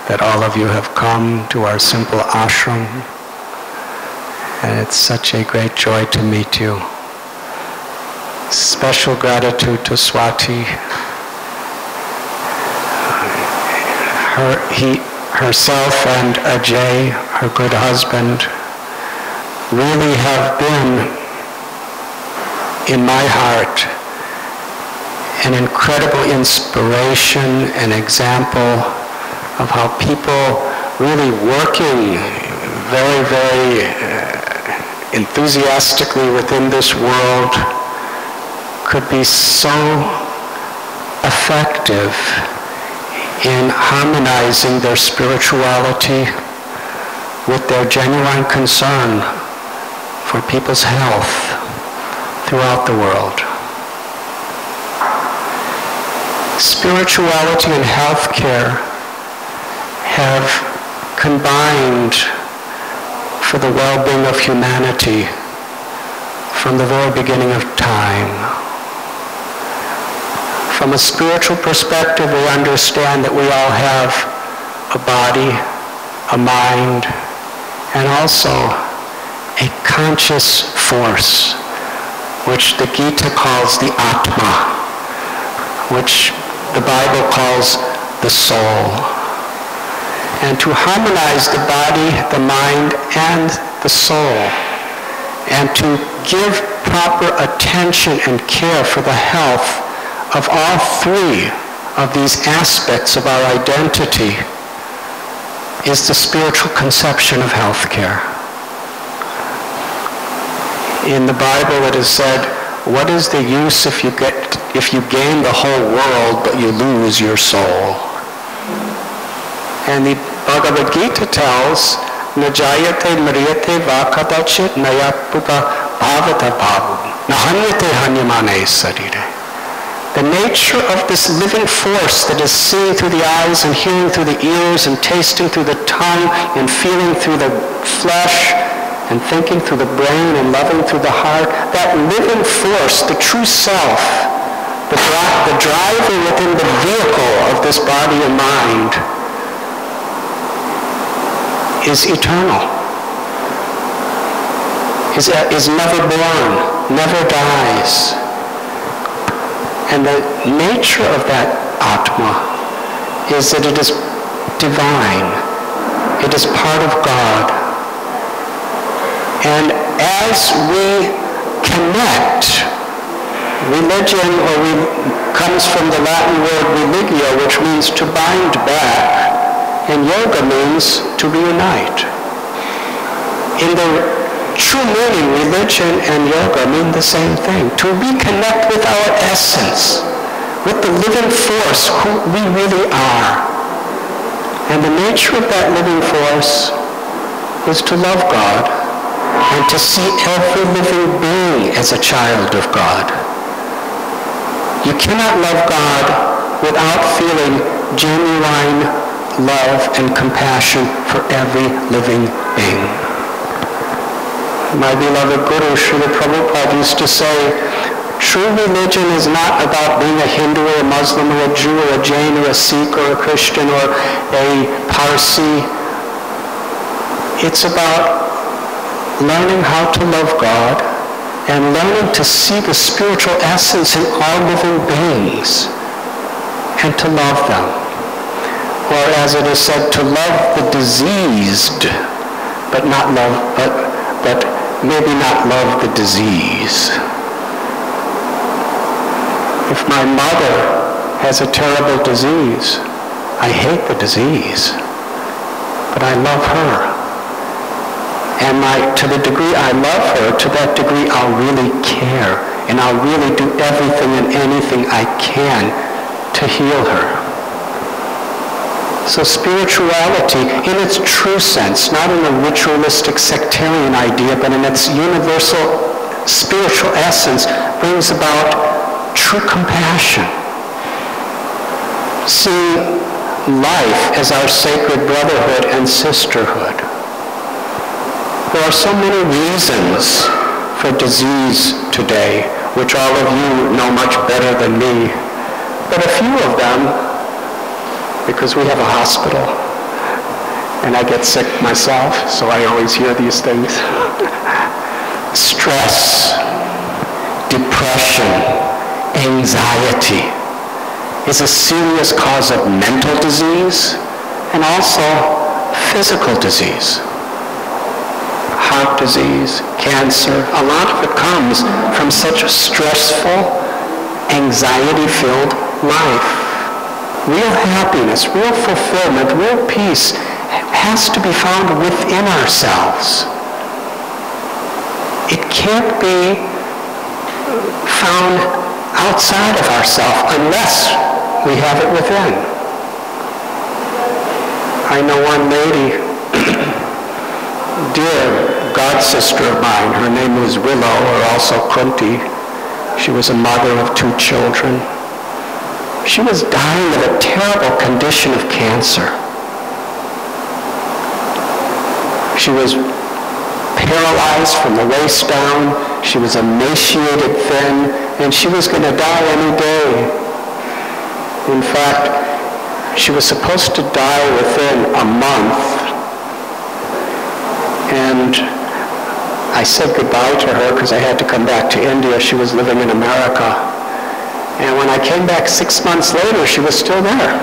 that all of you have come to our simple ashram. And it's such a great joy to meet you. Special gratitude to Swati. Herself and Ajay, her good husband, really have been, in my heart, an incredible inspiration, an example of how people really working very, very enthusiastically within this world could be so effective in harmonizing their spirituality with their genuine concern for people's health throughout the world. Spirituality and healthcare have combined for the well-being of humanity from the very beginning of time. From a spiritual perspective, we understand that we all have a body, a mind, and also a conscious force, which the Gita calls the Atma, which the Bible calls the soul. And to harmonize the body, the mind, and the soul, and to give proper attention and care for the health of all three of these aspects of our identity is the spiritual conception of healthcare. In the Bible it is said, what is the use if you gain the whole world but you lose your soul? And the Bhagavad Gita tells, Najayate Mariyate Vakadachit Nayaputa Bhavata Bhavu Nahanyate Hanyamane Sarire. The nature of this living force that is seeing through the eyes and hearing through the ears and tasting through the tongue and feeling through the flesh and thinking through the brain and loving through the heart, that living force, the true self, the driver within the vehicle of this body and mind, is eternal, is never born, never dies. And the nature of that Atma is that it is divine. It is part of God. And as we connect, religion comes from the Latin word religio, which means to bind back, and yoga means to reunite. In the true meaning, religion and yoga mean the same thing. To reconnect with our essence, with the living force, who we really are. And the nature of that living force is to love God and to see every living being as a child of God. You cannot love God without feeling genuine love and compassion for every living being. My beloved Guru, Srila Prabhupada, used to say, true religion is not about being a Hindu or a Muslim or a Jew or a Jain or a Sikh or a Christian or a Parsi. It's about learning how to love God and learning to see the spiritual essence in all living beings and to love them. Or as it is said, to love the diseased, but maybe not love the disease. If my mother has a terrible disease, I hate the disease, but I love her. And to the degree I love her, to that degree I'll really care, and I'll really do everything and anything I can to heal her. So spirituality, in its true sense, not in a ritualistic sectarian idea, but in its universal spiritual essence, brings about true compassion. Seeing life as our sacred brotherhood and sisterhood. There are so many reasons for disease today, which all of you know much better than me. But a few of them, because we have a hospital, and I get sick myself, so I always hear these things. Stress, depression, anxiety is a serious cause of mental disease and also physical disease. Heart disease, cancer, a lot of it comes from such a stressful, anxiety-filled life. Real happiness, real fulfillment, real peace has to be found within ourselves. It can't be found outside of ourselves unless we have it within. I know one lady, dear god sister of mine, her name was Willow, or also Kunti. She was a mother of 2 children. She was dying of a terrible condition of cancer. She was paralyzed from the waist down. She was emaciated, thin, and she was going to die any day. In fact, she was supposed to die within a month. And I said goodbye to her because I had to come back to India. She was living in America. And when I came back 6 months later, she was still there.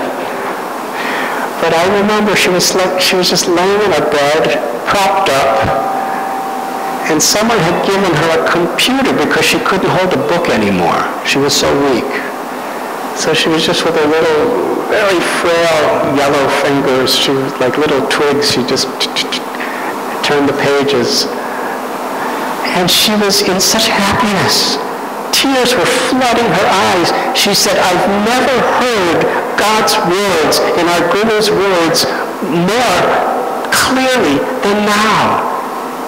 But I remember she was just laying in a bed, propped up, and someone had given her a computer because she couldn't hold a book anymore. She was so weak. So she was just with her little, very frail yellow fingers. She was like little twigs. She just turned the pages. And she was in such happiness. Tears were flooding her eyes. She said, I've never heard God's words and our Guru's words more clearly than now.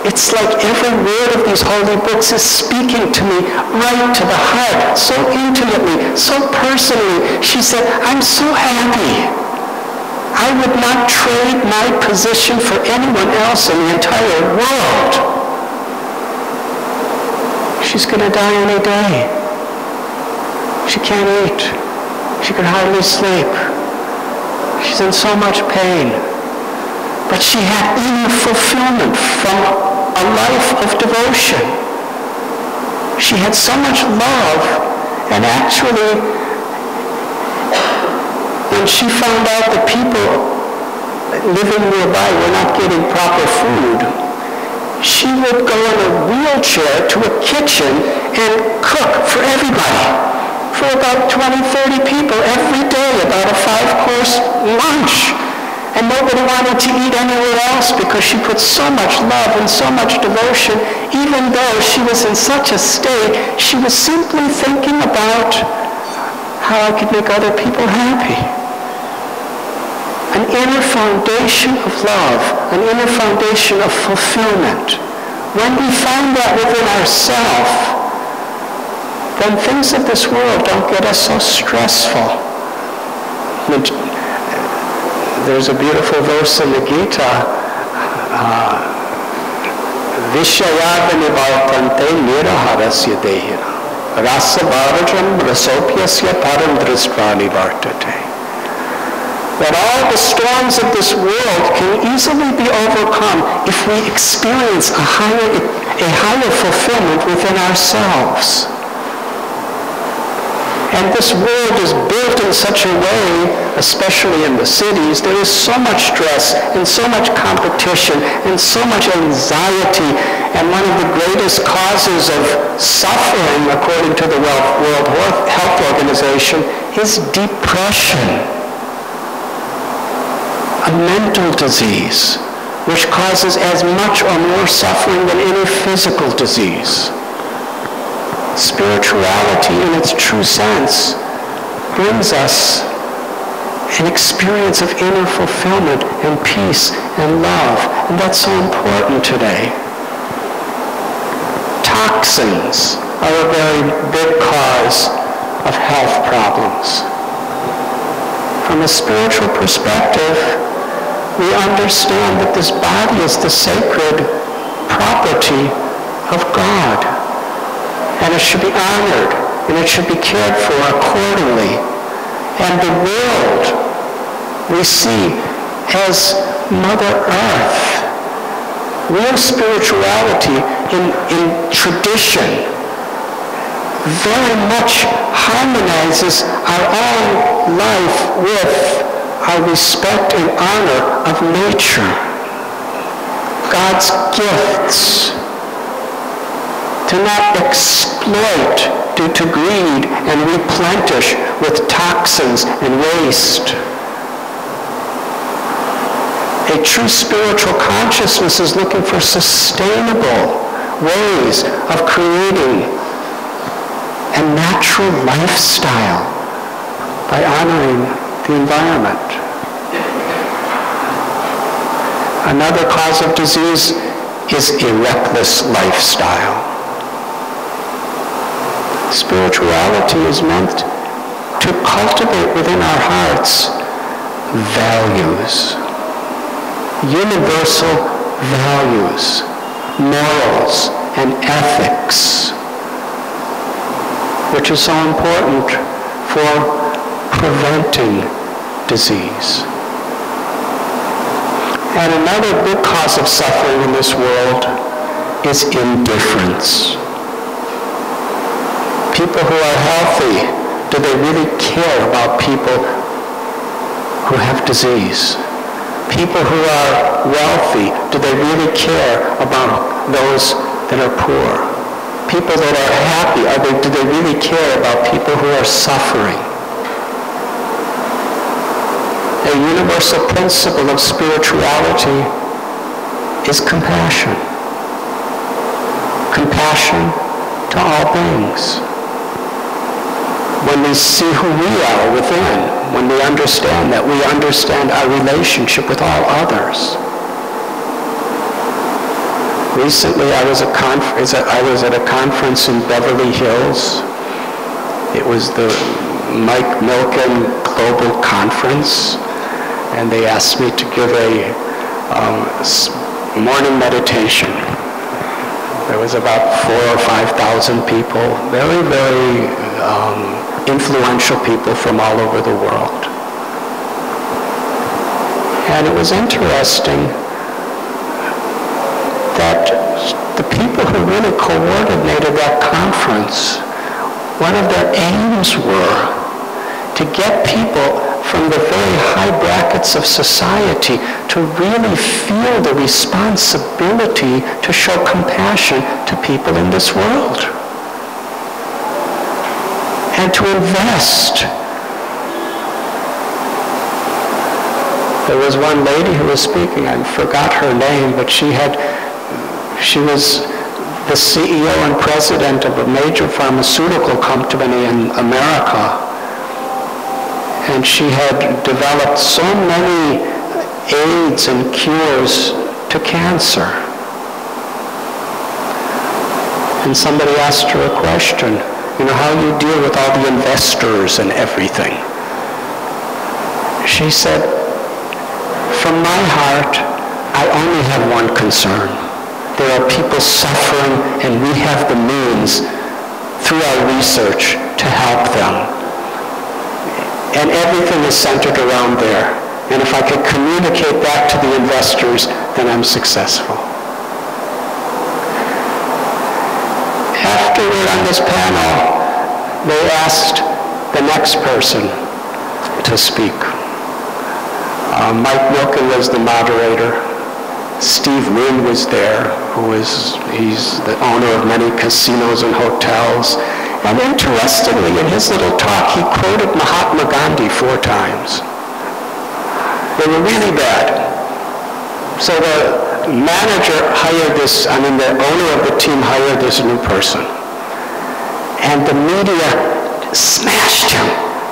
It's like every word of these holy books is speaking to me right to the heart, so intimately, so personally. She said, I'm so happy. I would not trade my position for anyone else in the entire world. She's going to die any day. She can't eat. She can hardly sleep. She's in so much pain. But she had inner fulfillment from a life of devotion. She had so much love, and actually, when she found out that people living nearby were not getting proper food, she would go in a wheelchair to a kitchen and cook for everybody, for about 20, 30 people every day, about a 5-course lunch. And nobody wanted to eat anywhere else because she put so much love and so much devotion. Even though she was in such a state, she was simply thinking about how I could make other people happy. An inner foundation of love, an inner foundation of fulfillment. When we find that within ourselves, then things of this world don't get us so stressful. There's a beautiful verse in the Gita, Vishayadani bhavatante niraharasya dehina rasa bharajam rasopyasya param dristvani vartate. That all the storms of this world can easily be overcome if we experience a higher fulfillment within ourselves. And this world is built in such a way, especially in the cities, there is so much stress and so much competition and so much anxiety. And one of the greatest causes of suffering, according to the World Health Organization, is depression. A mental disease, which causes as much or more suffering than any physical disease. Spirituality in its true sense brings us an experience of inner fulfillment and peace and love, and that's so important today. Toxins are a very big cause of health problems. From a spiritual perspective, we understand that this body is the sacred property of God. And it should be honored, and it should be cared for accordingly. And the world we see as Mother Earth. Real spirituality in tradition very much harmonizes our own life with our respect and honor of nature, God's gifts. To not exploit due to greed and replenish with toxins and waste. A true spiritual consciousness is looking for sustainable ways of creating a natural lifestyle by honoring the environment. Another cause of disease is a reckless lifestyle. Spirituality is meant to cultivate within our hearts values, universal values, morals, and ethics, which is so important for preventing disease. And another big cause of suffering in this world is indifference. People who are healthy, do they really care about people who have disease? People who are wealthy, do they really care about those that are poor? People that are happy, do they really care about people who are suffering? A universal principle of spirituality is compassion. Compassion to all beings. When we see who we are within, when we understand that we understand our relationship with all others. Recently, I was at a conference in Beverly Hills. It was the Mike Milken Global Conference, and they asked me to give a morning meditation. There was about 4,000 or 5,000 people, very, very influential people from all over the world. And it was interesting that the people who really coordinated that conference, one of their aims were to get people from the very high brackets of society to really feel the responsibility to show compassion to people in this world. And to invest. There was one lady who was speaking, I forgot her name, but she was the CEO and president of a major pharmaceutical company in America. And she had developed so many aids and cures to cancer. And somebody asked her a question, how do you deal with all the investors and everything? She said, from my heart, I only have one concern. There are people suffering, and we have the means through our research to help them. And everything is centered around there. And if I could communicate that to the investors, then I'm successful. Afterward on this panel, they asked the next person to speak. Mike Milken was the moderator. Steve Wynn was there, he's the owner of many casinos and hotels. And interestingly, in his little talk, he quoted Mahatma Gandhi 4 times. They were really bad. So the manager the owner of the team hired this new person. And the media smashed him.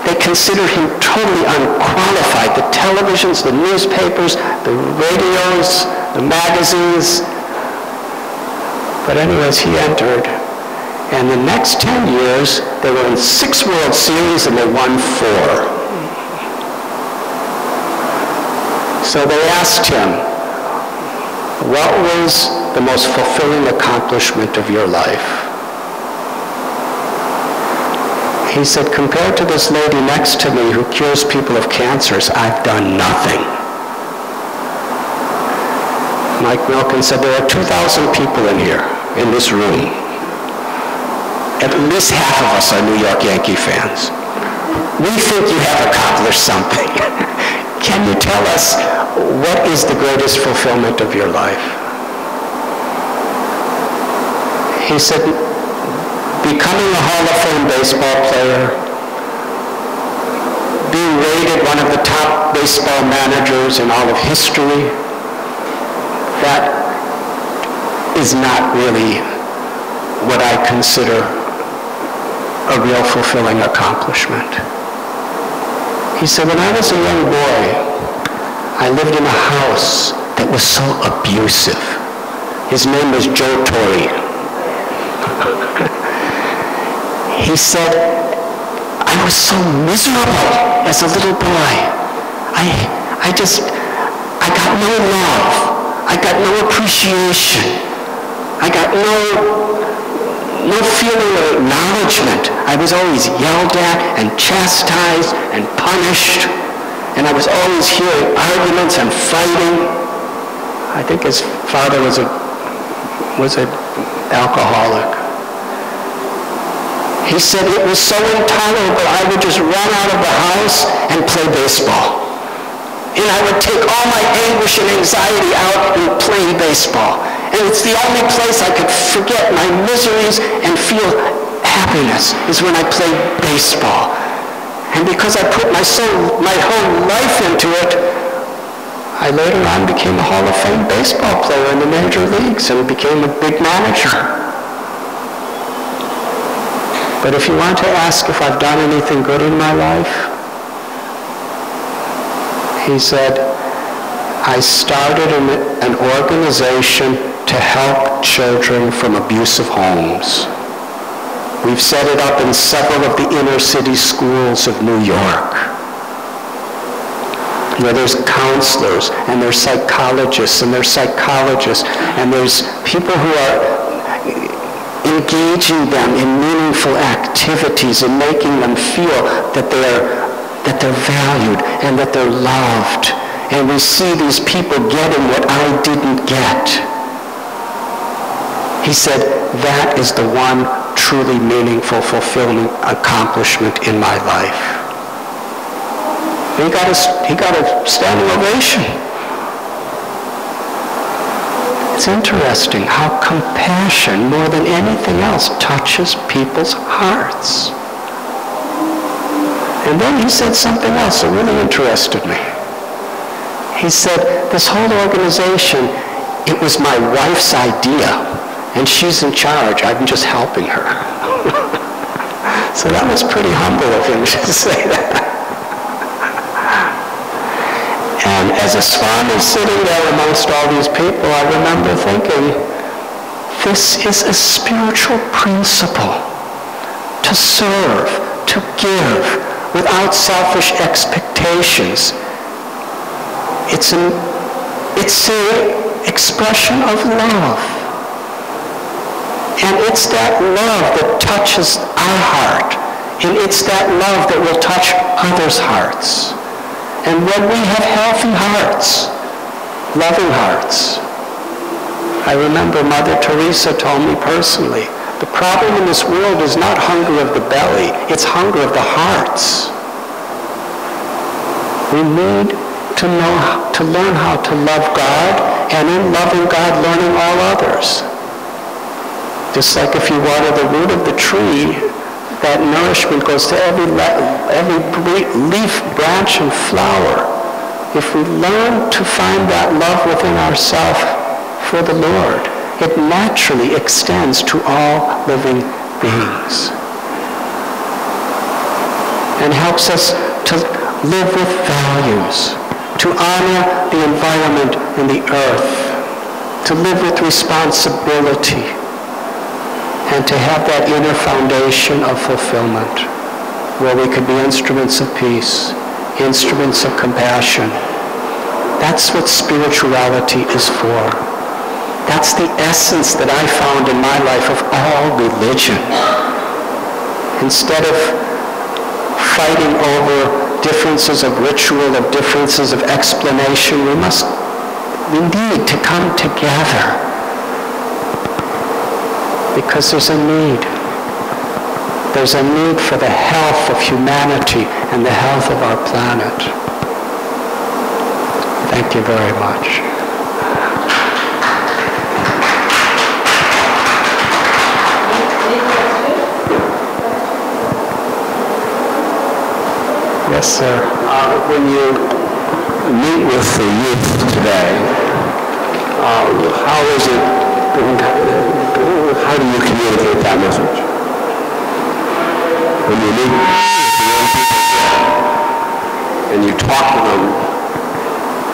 They considered him totally unqualified. The televisions, the newspapers, the radios, the magazines. But anyways, he entered. And the next 10 years, they were in 6 World Series and they won 4. So they asked him, what was the most fulfilling accomplishment of your life? He said, compared to this lady next to me who cures people of cancers, I've done nothing. Mike Milken said, there are 2,000 people in here, in this room. At least half of us are New York Yankee fans. We think you have accomplished something. Can you tell us what is the greatest fulfillment of your life? He said, becoming a Hall of Fame baseball player, being rated one of the top baseball managers in all of history, that is not really what I consider a real fulfilling accomplishment. He said, when I was a young boy, I lived in a house that was so abusive. His name was Joe Torre. He said, I was so miserable as a little boy. I got no love. I got no appreciation. I got no feeling of acknowledgement. I was always yelled at and chastised and punished. And I was always hearing arguments and fighting. I think his father was an alcoholic. He said it was so intolerable, I would just run out of the house and play baseball. And I would take all my anguish and anxiety out in playing baseball. And it's the only place I could forget my miseries and feel happiness is when I played baseball. And because I put my whole life into it, I later on became a Hall of Fame baseball player in the major leagues and became a big manager. But if you want to ask if I've done anything good in my life, he said, I started an organization to help children from abusive homes. We've set it up in several of the inner city schools of New York, where there's counselors, and there's psychologists, and there's psychologists, and there's people who are engaging them in meaningful activities and making them feel that they're valued and that they're loved. And we see these people getting what I didn't get. He said, that is the one truly meaningful, fulfilling accomplishment in my life. He got a standing ovation. It's interesting how compassion, more than anything else, touches people's hearts. And then he said something else that really interested me. He said, this whole organization, it was my wife's idea, and she's in charge. I'm just helping her. So that was pretty humble of him to say that. And as a Swami sitting there amongst all these people, I remember thinking, this is a spiritual principle, to serve, to give, without selfish expectations. It's an expression of love. And it's that love that touches our heart. And it's that love that will touch others' hearts. And when we have healthy hearts, loving hearts, I remember Mother Teresa told me personally, the problem in this world is not hunger of the belly, it's hunger of the hearts. We need to learn how to love God, and in loving God, learning all others. Just like if you water the root of the tree, that nourishment goes to every leaf, branch, and flower. If we learn to find that love within ourselves for the Lord, it naturally extends to all living beings and helps us to live with values, to honor the environment and the earth, to live with responsibility, and to have that inner foundation of fulfillment where we could be instruments of peace, instruments of compassion. That's what spirituality is for. That's the essence that I found in my life of all religion. Instead of fighting over differences of ritual, of differences of explanation, we must We need to come together because there's a need. There's a need for the health of humanity and the health of our planet. Thank you very much. Yes, sir. When you meet with the youth today, how is it, how do you communicate that message? When you meet with the young people and you talk to them,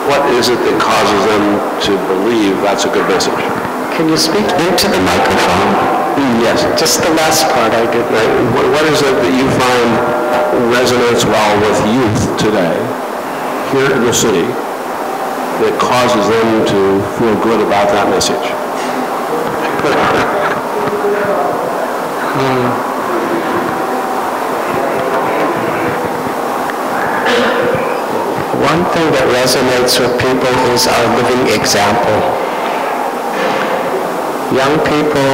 what is it that causes them to believe that's a good message? Can you speak into the microphone? Yes. Just the last part I did. Right. What is it that you find resonates well with youth today, here in the city, that causes them to feel good about that message? One thing that resonates with people is our living example. Young people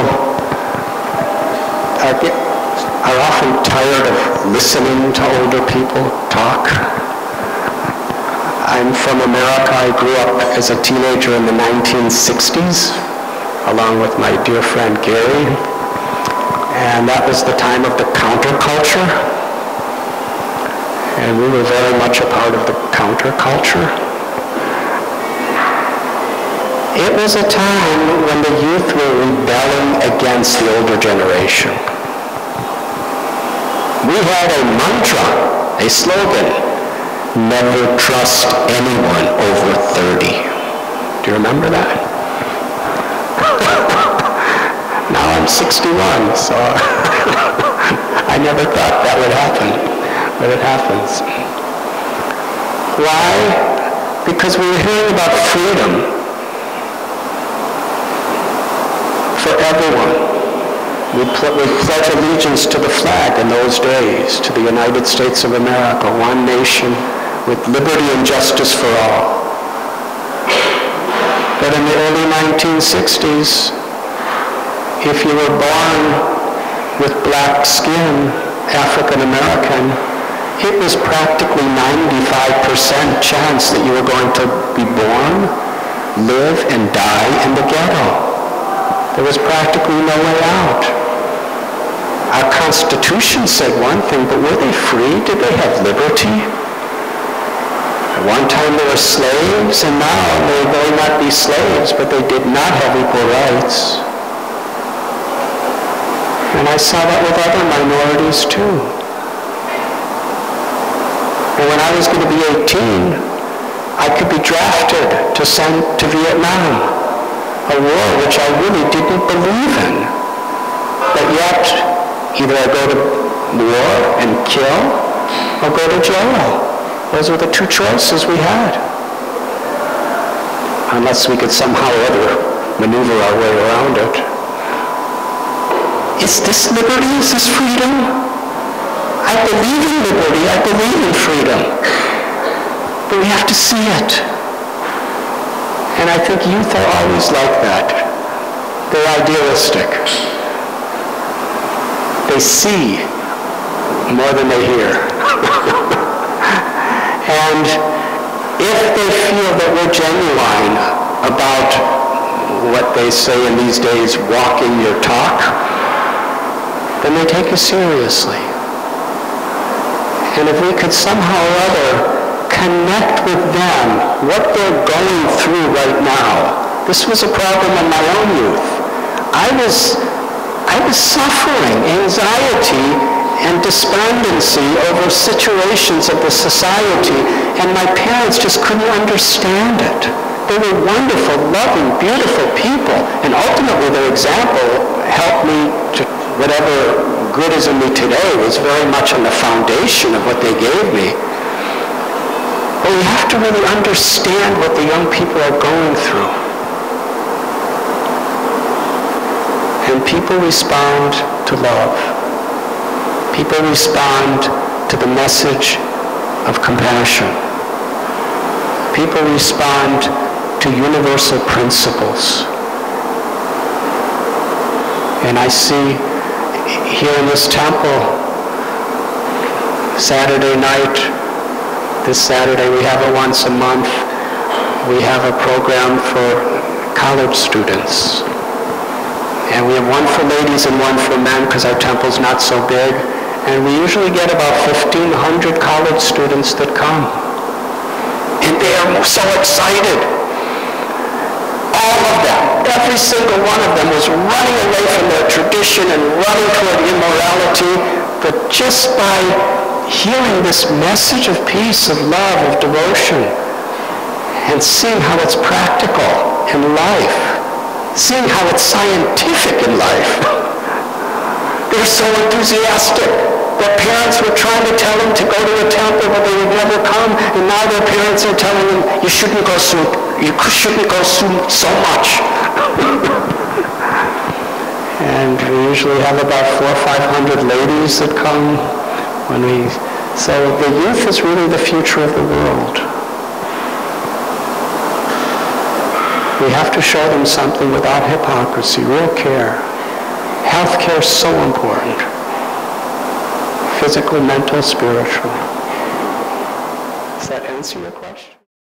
are often tired of listening to older people talk. I'm from America. I grew up as a teenager in the 1960s, along with my dear friend Gary. And that was the time of the counterculture. And we were very much a part of the counterculture. It was a time when the youth were rebelling against the older generation. We had a mantra, a slogan, never trust anyone over 30. Do you remember that? Now I'm 61, so I never thought that would happen, but it happens. Why? Because we were hearing about freedom for everyone. We pledge allegiance to the flag in those days, to the United States of America, one nation with liberty and justice for all. But in the early 1960s, if you were born with black skin, African American, it was practically 95% chance that you were going to be born, live, and die in the ghetto. There was practically no way out. Our Constitution said one thing, but were they free? Did they have liberty? At one time they were slaves, and now they may not be slaves, but they did not have equal rights. And I saw that with other minorities too. And when I was going to be 18, I could be drafted to send to Vietnam, a war which I really didn't believe in. But yet, either I go to war and kill, or go to jail. Those were the two choices we had. Unless we could somehow or other maneuver our way around it. Is this liberty? Is this freedom? I believe in liberty. I believe in freedom. But we have to see it. And I think youth are always like that. They're idealistic. They see more than they hear. And if they feel that we're genuine about what they say in these days, walking your talk, then they take us seriously. And if we could somehow or other connect with them, what they're going through right now. This was a problem in my own youth. I was suffering anxiety and despondency over situations of the society, and my parents just couldn't understand it. They were wonderful, loving, beautiful people, and ultimately their example helped me to whatever good is in me today was very much on the foundation of what they gave me. But we have to really understand what the young people are going through. And people respond to love. People respond to the message of compassion. People respond to to universal principles. And I see here in this temple, Saturday night, this Saturday we have it once a month, we have a program for college students. And we have one for ladies and one for men because our temple's not so big. And we usually get about 1,500 college students that come. And they are so excited. All of them, every single one of them was running away from their tradition and running toward immorality. But just by hearing this message of peace, of love, of devotion, and seeing how it's practical in life, seeing how it's scientific in life, they're so enthusiastic. Their parents were trying to tell them to go to a temple, but they would never come, and now their parents are telling them, you shouldn't go so much. And we usually have about 400 or 500 ladies that come so the youth is really the future of the world. We have to show them something without hypocrisy, real care. Health care is so important. Physical, mental, spiritual. Does that answer your question?